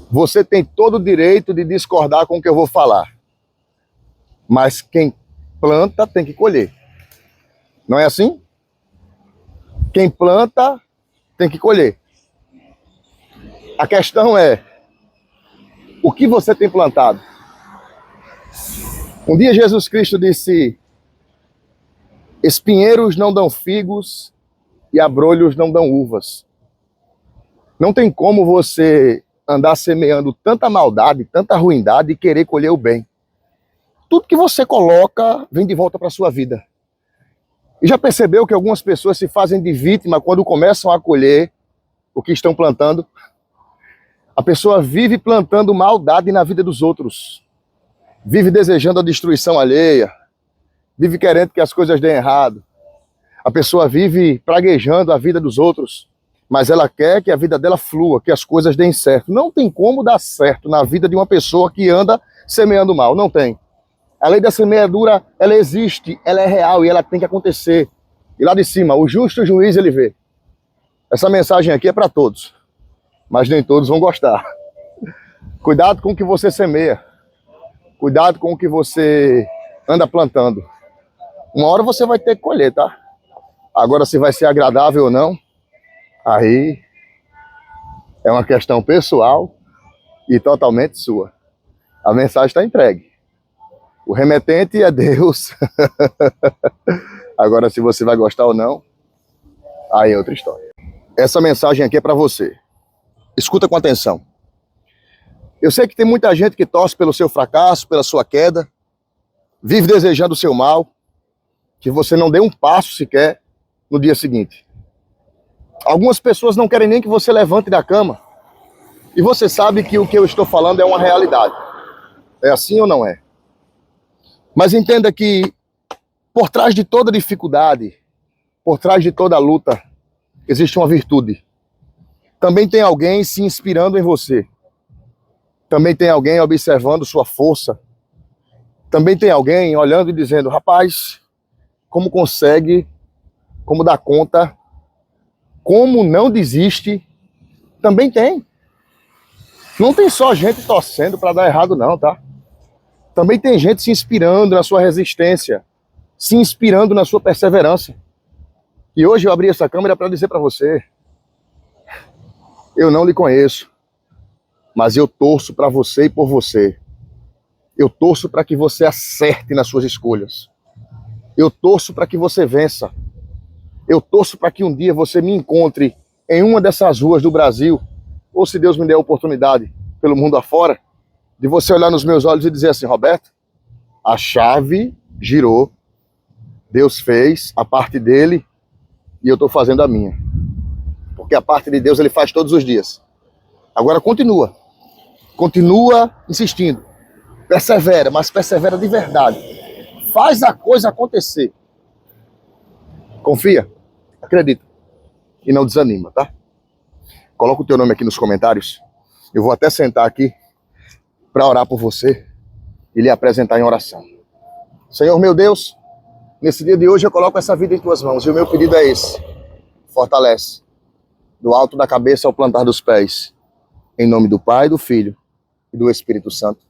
Você tem todo o direito de discordar com o que eu vou falar. Mas quem planta tem que colher. Não é assim? Quem planta tem que colher. A questão é, o que você tem plantado? Um dia Jesus Cristo disse, espinheiros não dão figos e abrolhos não dão uvas. Não tem como você andar semeando tanta maldade, tanta ruindade e querer colher o bem. Tudo que você coloca vem de volta para a sua vida. E já percebeu que algumas pessoas se fazem de vítima quando começam a colher o que estão plantando? A pessoa vive plantando maldade na vida dos outros. Vive desejando a destruição alheia. Vive querendo que as coisas deem errado. A pessoa vive praguejando a vida dos outros. Mas ela quer que a vida dela flua, que as coisas deem certo. Não tem como dar certo na vida de uma pessoa que anda semeando mal. Não tem. A lei da semeadura, ela existe, ela é real e ela tem que acontecer. E lá de cima, o justo juiz, ele vê. Essa mensagem aqui é para todos, mas nem todos vão gostar. Cuidado com o que você semeia. Cuidado com o que você anda plantando. Uma hora você vai ter que colher, tá? Agora, se vai ser agradável ou não, aí é uma questão pessoal e totalmente sua. A mensagem está entregue. O remetente é Deus. Agora, se você vai gostar ou não, aí é outra história. Essa mensagem aqui é para você. Escuta com atenção. Eu sei que tem muita gente que torce pelo seu fracasso, pela sua queda, vive desejando o seu mal, que você não dê um passo sequer no dia seguinte. Algumas pessoas não querem nem que você levante da cama. E você sabe que o que eu estou falando é uma realidade. É assim ou não é? Mas entenda que por trás de toda dificuldade, por trás de toda luta, existe uma virtude. Também tem alguém se inspirando em você. Também tem alguém observando sua força. Também tem alguém olhando e dizendo, rapaz, como consegue, como dá conta, como não desiste. Também tem. Não tem só gente torcendo para dar errado não, tá? Também tem gente se inspirando na sua resistência, se inspirando na sua perseverança. E hoje eu abri essa câmera para dizer para você, eu não lhe conheço, mas eu torço para você e por você. Eu torço para que você acerte nas suas escolhas. Eu torço para que você vença. Eu torço para que um dia você me encontre em uma dessas ruas do Brasil, ou se Deus me der a oportunidade, pelo mundo afora, de você olhar nos meus olhos e dizer assim, Roberto, a chave girou, Deus fez a parte dele e eu estou fazendo a minha. Porque a parte de Deus ele faz todos os dias. Agora continua insistindo, persevera, mas persevera de verdade. Faz a coisa acontecer. Confia, acredita e não desanima, tá? Coloca o teu nome aqui nos comentários. Eu vou até sentar aqui para orar por você e lhe apresentar em oração. Senhor meu Deus, nesse dia de hoje eu coloco essa vida em tuas mãos e o meu pedido é esse. Fortalece, do alto da cabeça ao plantar dos pés, em nome do Pai, do Filho e do Espírito Santo.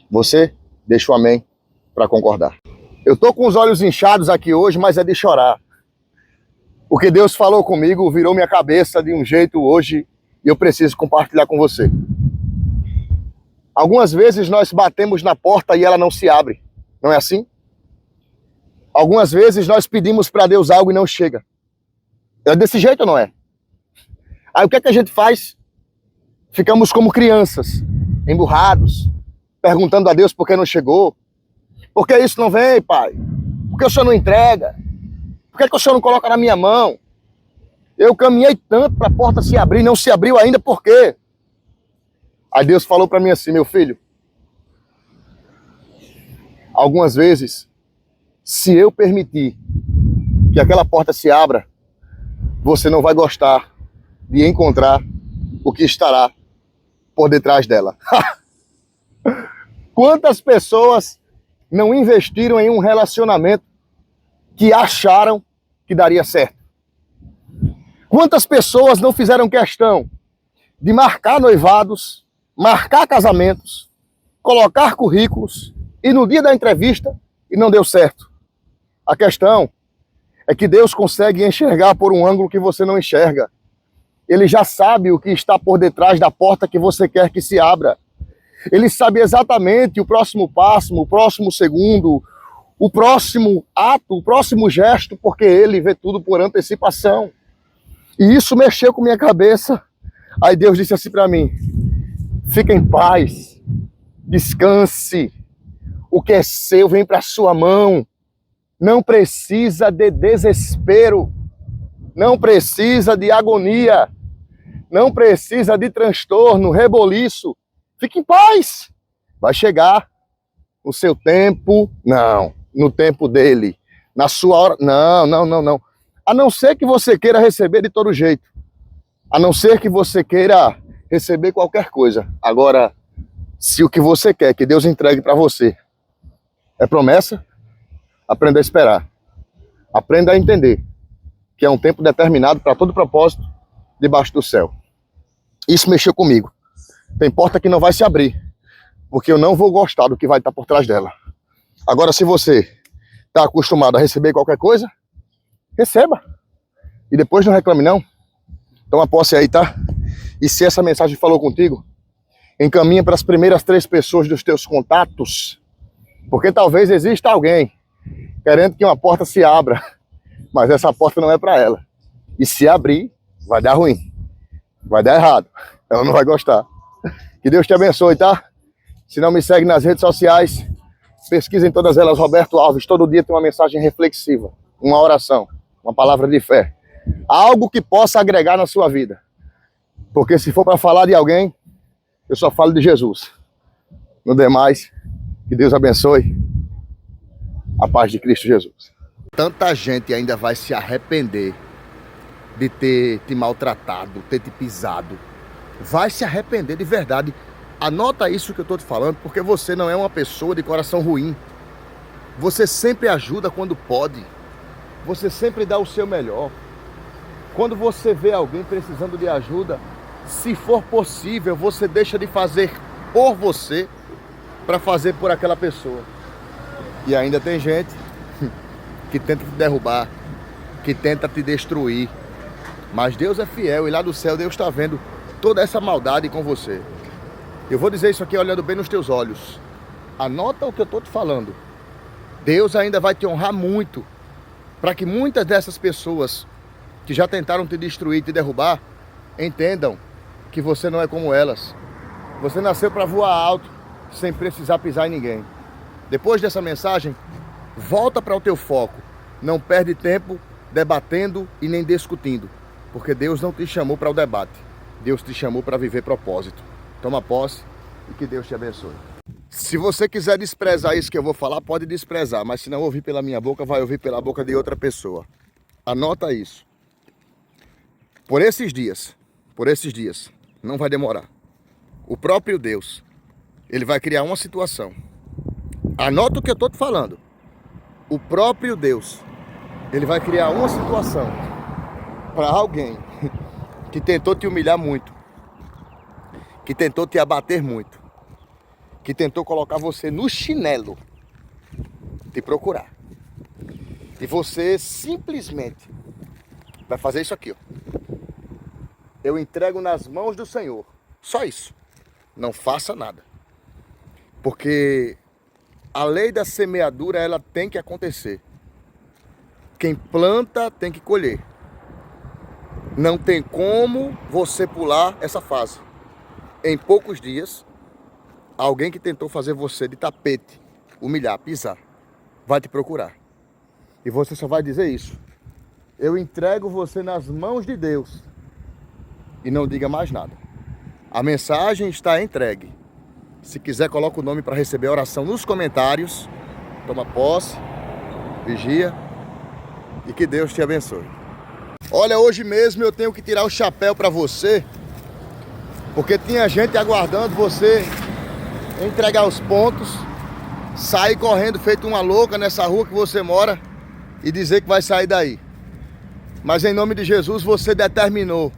Você deixa o amém para concordar. Eu tô com os olhos inchados aqui hoje, mas é de chorar. Porque Deus falou comigo, virou minha cabeça de um jeito hoje e eu preciso compartilhar com você. Algumas vezes nós batemos na porta e ela não se abre, não é assim? Algumas vezes nós pedimos para Deus algo e não chega. É desse jeito ou não é? Aí o que é que a gente faz? Ficamos como crianças, emburrados, perguntando a Deus por que não chegou. Por que isso não vem, pai? Por que o Senhor não entrega? Por que o Senhor não coloca na minha mão? Eu caminhei tanto para a porta se abrir, não se abriu ainda, por quê? Aí Deus falou para mim assim, meu filho, algumas vezes, se eu permitir que aquela porta se abra, você não vai gostar de encontrar o que estará por detrás dela. Quantas pessoas não investiram em um relacionamento que acharam que daria certo? Quantas pessoas não fizeram questão de marcar noivados, marcar casamentos, colocar currículos e no dia da entrevista e não deu certo. A questão é que Deus consegue enxergar por um ângulo que você não enxerga. Ele já sabe o que está por detrás da porta que você quer que se abra. Ele sabe exatamente o próximo passo, o próximo segundo, o próximo ato, o próximo gesto, porque ele vê tudo por antecipação. E isso mexeu com minha cabeça. Aí Deus disse assim para mim: fica em paz, descanse, o que é seu vem para sua mão. Não precisa de desespero, não precisa de agonia, não precisa de transtorno, reboliço. Fique em paz, vai chegar no seu tempo, não, no tempo dele, na sua hora, não. A não ser que você queira receber de todo jeito, a não ser que você queira receber qualquer coisa. Agora, se o que você quer que Deus entregue para você é promessa, aprenda a esperar. Aprenda a entender que é um tempo determinado para todo propósito debaixo do céu. Isso mexeu comigo. Tem porta que não vai se abrir, porque eu não vou gostar do que vai estar por trás dela. Agora, se você está acostumado a receber qualquer coisa, receba. E depois não reclame não. Toma posse aí, tá? E se essa mensagem falou contigo, encaminha para as primeiras 3 pessoas dos teus contatos, porque talvez exista alguém querendo que uma porta se abra, mas essa porta não é para ela. E se abrir, vai dar ruim, vai dar errado, ela não vai gostar. Que Deus te abençoe, tá? Se não me segue nas redes sociais, pesquisem todas elas, Roberto Alves. Todo dia tem uma mensagem reflexiva, uma oração, uma palavra de fé, algo que possa agregar na sua vida. Porque se for para falar de alguém, eu só falo de Jesus. No demais, que Deus abençoe. A paz de Cristo Jesus. Tanta gente ainda vai se arrepender de ter te maltratado, ter te pisado. Vai se arrepender de verdade. Anota isso que eu estou te falando, porque você não é uma pessoa de coração ruim. Você sempre ajuda quando pode. Você sempre dá o seu melhor. Quando você vê alguém precisando de ajuda, se for possível, você deixa de fazer por você para fazer por aquela pessoa. E ainda tem gente que tenta te derrubar, que tenta te destruir. Mas Deus é fiel e lá do céu Deus está vendo toda essa maldade com você. Eu vou dizer isso aqui olhando bem nos teus olhos. Anota o que eu estou te falando. Deus ainda vai te honrar muito, para que muitas dessas pessoas que já tentaram te destruir, te derrubar, entendam que você não é como elas. Você nasceu para voar alto, sem precisar pisar em ninguém. Depois dessa mensagem, volta para o teu foco. Não perde tempo debatendo e nem discutindo, porque Deus não te chamou para o debate. Deus te chamou para viver propósito. Toma posse e que Deus te abençoe. Se você quiser desprezar isso que eu vou falar, pode desprezar, mas se não ouvir pela minha boca, vai ouvir pela boca de outra pessoa. Anota isso. Por esses dias, não vai demorar. O próprio Deus, ele vai criar uma situação. Anota o que eu estou te falando. O próprio Deus, ele vai criar uma situação para alguém que tentou te humilhar muito, que tentou te abater muito, que tentou colocar você no chinelo, te procurar. E você simplesmente vai fazer isso aqui, ó. Eu entrego nas mãos do Senhor. Só isso. Não faça nada. Porque a lei da semeadura, ela tem que acontecer. Quem planta tem que colher. Não tem como você pular essa fase. Em poucos dias, alguém que tentou fazer você de tapete, humilhar, pisar, vai te procurar. E você só vai dizer isso: eu entrego você nas mãos de Deus. E não diga mais nada. A mensagem está entregue. Se quiser, coloca o nome para receber a oração nos comentários. Toma posse, vigia e que Deus te abençoe. Olha, hoje mesmo eu tenho que tirar o chapéu para você, porque tinha gente aguardando você entregar os pontos, sair correndo feito uma louca nessa rua que você mora e dizer que vai sair daí. Mas em nome de Jesus você determinou.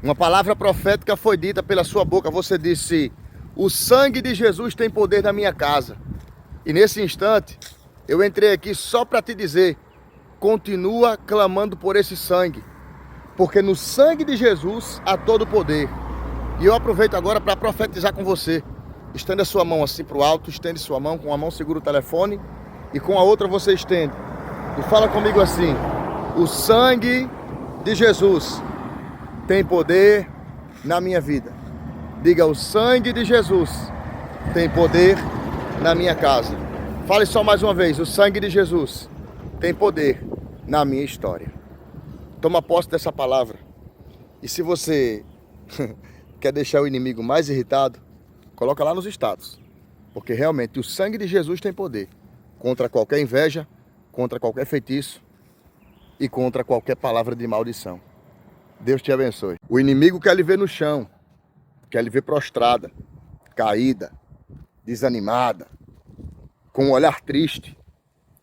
Uma palavra profética foi dita pela sua boca. Você disse: O sangue de Jesus tem poder na minha casa. E nesse instante, eu entrei aqui só para te dizer, continua clamando por esse sangue, porque no sangue de Jesus há todo o poder. E eu aproveito agora para profetizar com você. Estenda sua mão assim para o alto, estende sua mão, com a mão segura o telefone e com a outra você estende. E fala comigo assim: o sangue de Jesus tem poder na minha vida. Diga: o sangue de Jesus tem poder na minha casa. Fale só mais uma vez: o sangue de Jesus tem poder na minha história. Toma posse dessa palavra. E se você quer deixar o inimigo mais irritado, coloca lá nos status. Porque realmente o sangue de Jesus tem poder contra qualquer inveja, contra qualquer feitiço e contra qualquer palavra de maldição. Deus te abençoe. O inimigo quer lhe ver no chão, quer lhe ver prostrada, caída, desanimada, com um olhar triste,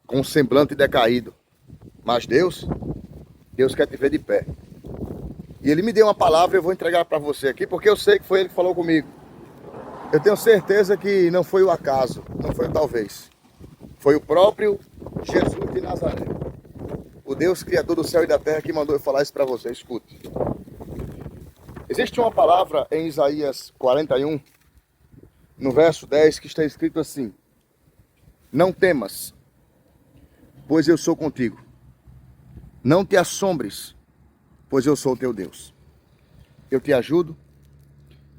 com um semblante decaído. Mas Deus quer te ver de pé. E Ele me deu uma palavra, eu vou entregar para você aqui, porque eu sei que foi Ele que falou comigo. Eu tenho certeza que não foi o acaso, não foi o talvez. Foi o próprio Jesus de Nazaré, o Deus Criador do céu e da terra, que mandou eu falar isso para você. Escute. Existe uma palavra em Isaías 41, no verso 10, que está escrito assim: não temas, pois eu sou contigo. Não te assombres, pois eu sou o teu Deus. Eu te ajudo,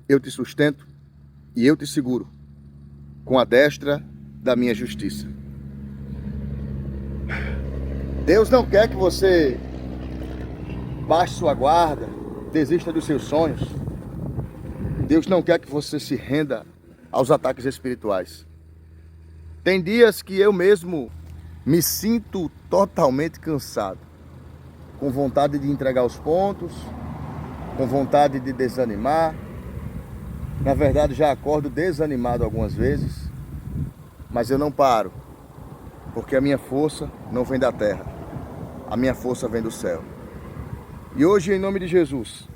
eu te sustento e eu te seguro com a destra da minha justiça. Deus não quer que você baixe sua guarda, desista dos seus sonhos. Deus não quer que você se renda aos ataques espirituais. Tem dias que eu mesmo me sinto totalmente cansado, com vontade de entregar os pontos, com vontade de desanimar. Na verdade, já acordo desanimado algumas vezes, mas eu não paro, porque a minha força não vem da terra, a minha força vem do céu. E hoje, em nome de Jesus,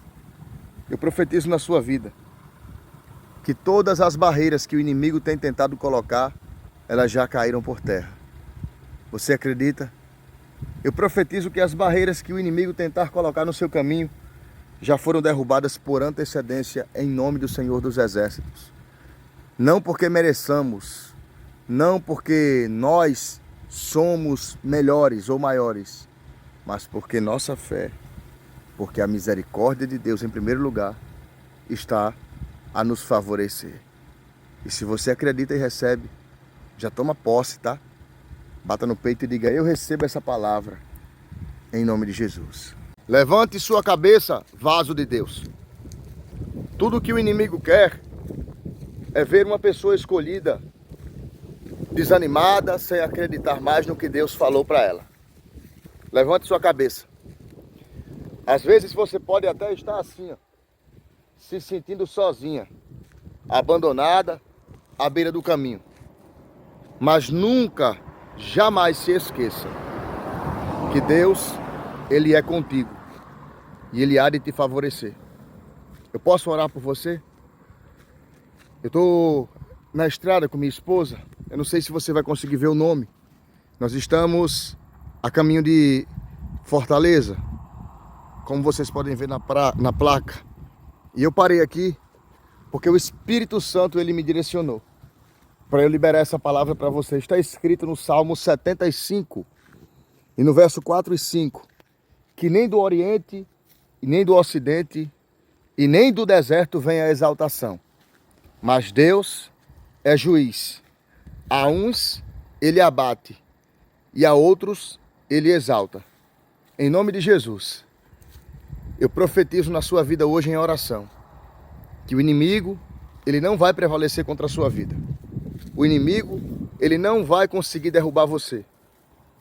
eu profetizo na sua vida que todas as barreiras que o inimigo tem tentado colocar, elas já caíram por terra. Você acredita? Eu profetizo que as barreiras que o inimigo tentar colocar no seu caminho já foram derrubadas por antecedência em nome do Senhor dos Exércitos. Não porque mereçamos, não porque nós somos melhores ou maiores, mas porque nossa fé, porque a misericórdia de Deus em primeiro lugar está a nos favorecer. E se você acredita e recebe, já toma posse, tá? Bata no peito e diga: eu recebo essa palavra em nome de Jesus. Levante sua cabeça, vaso de Deus. Tudo que o inimigo quer é ver uma pessoa escolhida desanimada, sem acreditar mais no que Deus falou para ela. Levante sua cabeça. Às vezes você pode até estar assim, ó, se sentindo sozinha, abandonada, à beira do caminho. Mas nunca, jamais se esqueça que Deus, Ele é contigo e Ele há de te favorecer. Eu posso orar por você? Eu estou na estrada com minha esposa. Eu não sei se você vai conseguir ver o nome. Nós estamos a caminho de Fortaleza, como vocês podem ver na placa. E eu parei aqui porque o Espírito Santo, ele me direcionou para eu liberar essa palavra para você. Está escrito no Salmo 75 e no verso 4 e 5, que nem do Oriente, e nem do Ocidente, e nem do deserto vem a exaltação. Mas Deus é juiz. A uns Ele abate, e a outros Ele exalta. Em nome de Jesus, eu profetizo na sua vida hoje em oração, que o inimigo, ele não vai prevalecer contra a sua vida. O inimigo, ele não vai conseguir derrubar você.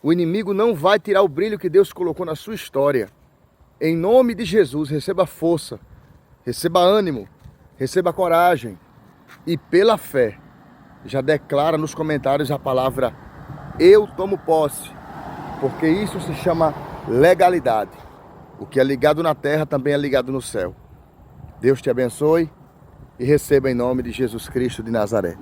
O inimigo não vai tirar o brilho que Deus colocou na sua história. Em nome de Jesus, receba força, receba ânimo, receba coragem. E pela fé, já declara nos comentários a palavra: eu tomo posse. Porque isso se chama legalidade. O que é ligado na terra também é ligado no céu. Deus te abençoe. e receba em nome de Jesus Cristo de Nazaré.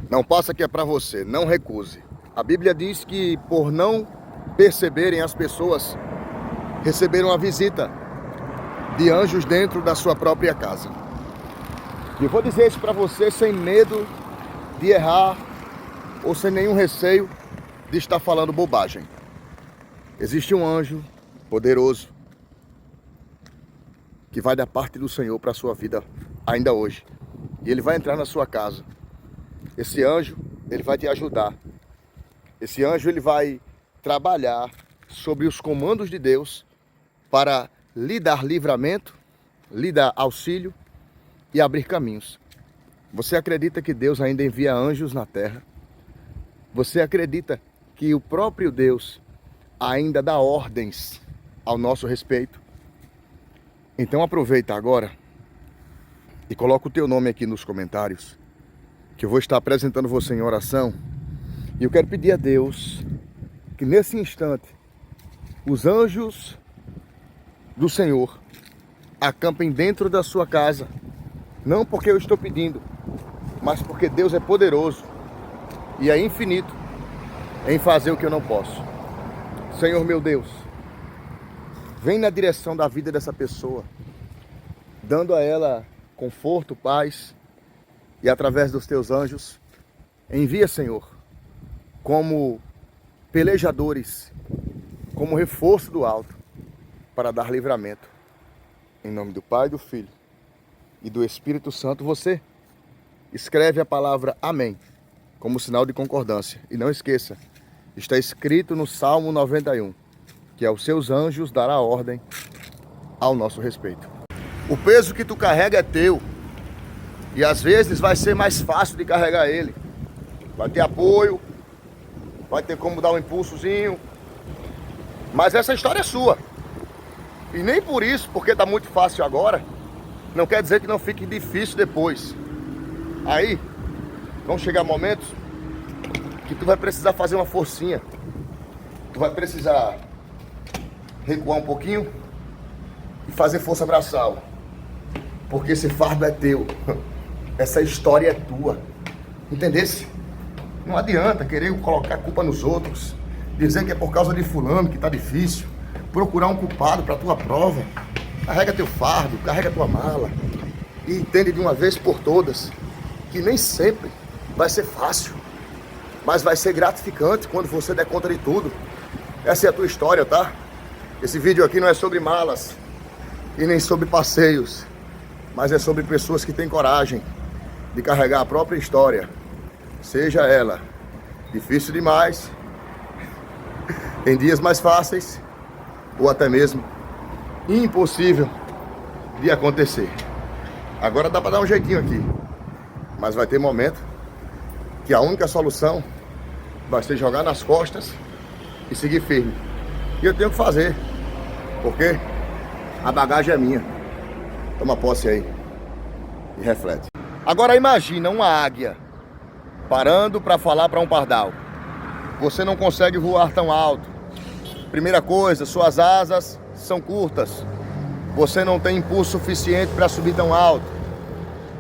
Não passa que é para você, não recuse. A Bíblia diz que por não perceberem as pessoas, receberam a visita de anjos dentro da sua própria casa. E eu vou dizer isso para você sem medo de errar ou sem nenhum receio de estar falando bobagem. Existe um anjo poderoso que vai da parte do Senhor para a sua vida ainda hoje. E ele vai entrar na sua casa. Esse anjo, ele vai te ajudar. Esse anjo, ele vai trabalhar sobre os comandos de Deus para lhe dar livramento, lhe dar auxílio e abrir caminhos. Você acredita que Deus ainda envia anjos na terra? Você acredita que o próprio Deus ainda dá ordens ao nosso respeito? Então aproveita agora e coloca o teu nome aqui nos comentários, que eu vou estar apresentando você em oração. E eu quero pedir a Deus que nesse instante os anjos do Senhor acampem dentro da sua casa. Não porque eu estou pedindo, mas porque Deus é poderoso e é infinito em fazer o que eu não posso. Senhor meu Deus, vem na direção da vida dessa pessoa, dando a ela conforto, paz, e através dos teus anjos, envia, Senhor, como pelejadores, como reforço do alto, para dar livramento. Em nome do Pai, do Filho e do Espírito Santo, você escreve a palavra amém, como sinal de concordância. E não esqueça, está escrito no Salmo 91, que aos seus anjos dará ordem ao nosso respeito. O peso que tu carrega é teu. E às vezes vai ser mais fácil de carregar ele. Vai ter apoio, vai ter como dar um impulsozinho. Mas essa história é sua. E nem por isso, porque está muito fácil agora, não quer dizer que não fique difícil depois. Aí, vão chegar momentos que tu vai precisar fazer uma forcinha. Tu vai precisar recuar um pouquinho e fazer força braçal. Porque esse fardo é teu. Essa história é tua. Entendesse? Não adianta querer colocar a culpa nos outros, dizer que é por causa de fulano que tá difícil, procurar um culpado para tua prova. Carrega teu fardo, carrega tua mala e entende de uma vez por todas que nem sempre vai ser fácil, mas vai ser gratificante quando você der conta de tudo. Essa é a tua história, tá? Esse vídeo aqui não é sobre malas e nem sobre passeios, mas é sobre pessoas que têm coragem de carregar a própria história, seja ela difícil demais, em dias mais fáceis, ou até mesmo impossível de acontecer. Agora dá para dar um jeitinho aqui, mas vai ter momento que a única solução vai ser jogar nas costas e seguir firme. E eu tenho que fazer, porque a bagagem é minha. Toma posse aí e reflete. Agora imagina uma águia parando para falar para um pardal. Você não consegue voar tão alto. Primeira coisa, suas asas são curtas. Você não tem impulso suficiente para subir tão alto.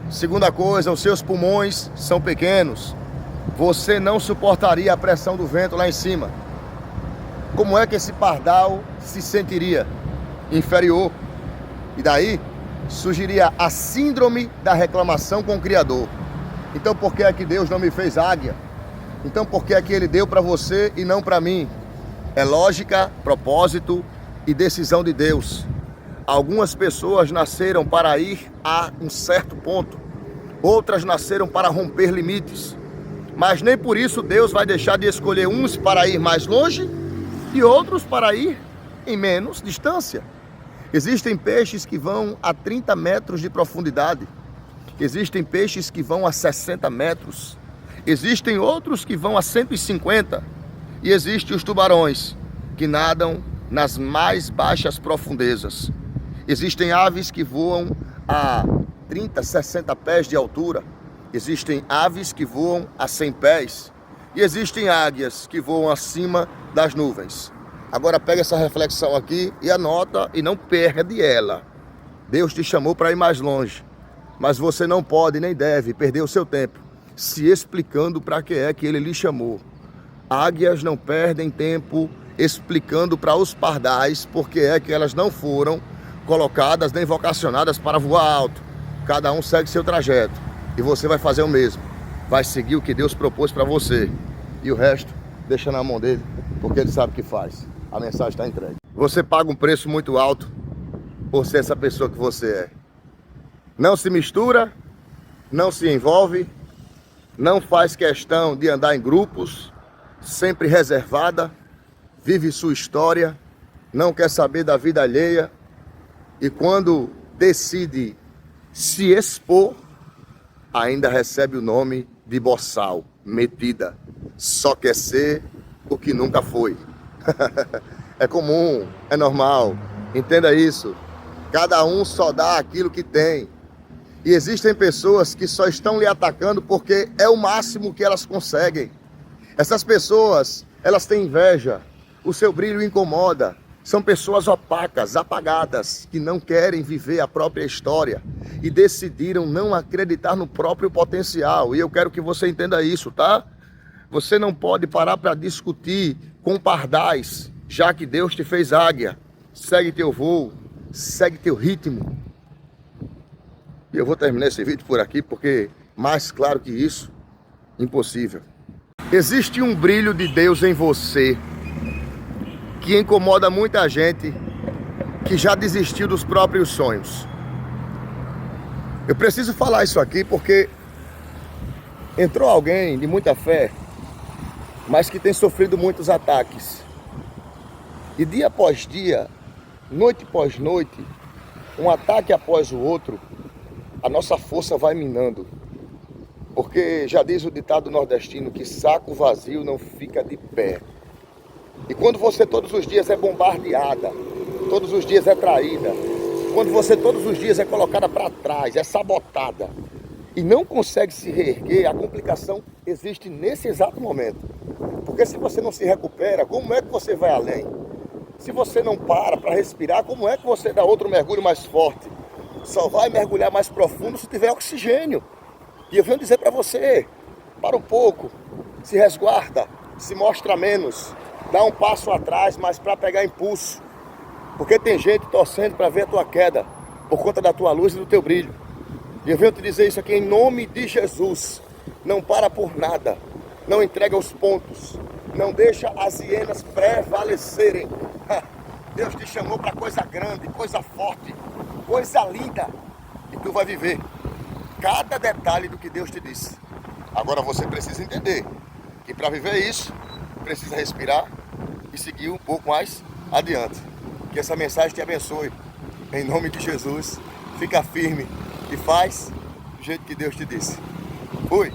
Segunda coisa, os seus pulmões são pequenos. Você não suportaria a pressão do vento lá em cima. Como é que esse pardal se sentiria? Inferior. E daí surgiria a síndrome da reclamação com o Criador. Então por que é que Deus não me fez águia? Então por que é que Ele deu para você e não para mim? É lógica, propósito e decisão de Deus. Algumas pessoas nasceram para ir a um certo ponto. Outras nasceram para romper limites. Mas nem por isso Deus vai deixar de escolher uns para ir mais longe e outros para ir em menos distância. Existem peixes que vão a 30 metros de profundidade. Existem peixes que vão a 60 metros. Existem outros que vão a 150. E existem os tubarões que nadam nas mais baixas profundezas. Existem aves que voam a 30, 60 pés de altura. Existem aves que voam a 100 pés. E existem águias que voam acima das nuvens. Agora pega essa reflexão aqui e anota e não perde ela. Deus te chamou para ir mais longe. Mas você não pode nem deve perder o seu tempo se explicando para que é que ele lhe chamou. Águias não perdem tempo explicando para os pardais porque é que elas não foram colocadas nem vocacionadas para voar alto. Cada um segue seu trajeto e você vai fazer o mesmo. Vai seguir o que Deus propôs para você e o resto deixa na mão dele, porque ele sabe o que faz. A mensagem está entregue. Você paga um preço muito alto por ser essa pessoa que você é. Não se mistura, não se envolve, não faz questão de andar em grupos, sempre reservada, vive sua história, não quer saber da vida alheia e quando decide se expor, ainda recebe o nome de boçal, metida, só quer ser o que nunca foi. É comum, é normal, entenda isso. Cada um só dá aquilo que tem. E existem pessoas que só estão lhe atacando porque é o máximo que elas conseguem. Essas pessoas, elas têm inveja, o seu brilho incomoda. São pessoas opacas, apagadas, que não querem viver a própria história e decidiram não acreditar no próprio potencial. E eu quero que você entenda isso, tá? Você não pode parar para discutir com pardais, já que Deus te fez águia. Segue teu voo, segue teu ritmo. E eu vou terminar esse vídeo por aqui, porque mais claro que isso, impossível. Existe um brilho de Deus em você que incomoda muita gente que já desistiu dos próprios sonhos. Eu preciso falar isso aqui porque entrou alguém de muita fé, mas que tem sofrido muitos ataques. E dia após dia, noite após noite, um ataque após o outro, a nossa força vai minando. Porque já diz o ditado nordestino que saco vazio não fica de pé. E quando você todos os dias é bombardeada, todos os dias é traída, quando você todos os dias é colocada para trás, é sabotada e não consegue se reerguer, a complicação existe nesse exato momento. Porque se você não se recupera, como é que você vai além? Se você não para respirar, como é que você dá outro mergulho mais forte? Só vai mergulhar mais profundo se tiver oxigênio. E eu venho dizer para você, para um pouco, se resguarda, se mostra menos, dá um passo atrás, mas para pegar impulso. Porque tem gente torcendo para ver a tua queda, por conta da tua luz e do teu brilho. E eu venho te dizer isso aqui em nome de Jesus. Não para por nada, não entrega os pontos, não deixa as hienas prevalecerem. Deus te chamou para coisa grande, coisa forte, coisa linda. E tu vai viver cada detalhe do que Deus te disse. Agora você precisa entender que para viver isso, precisa respirar e seguir um pouco mais adiante. Que essa mensagem te abençoe. Em nome de Jesus, fica firme e faz do jeito que Deus te disse. Fui!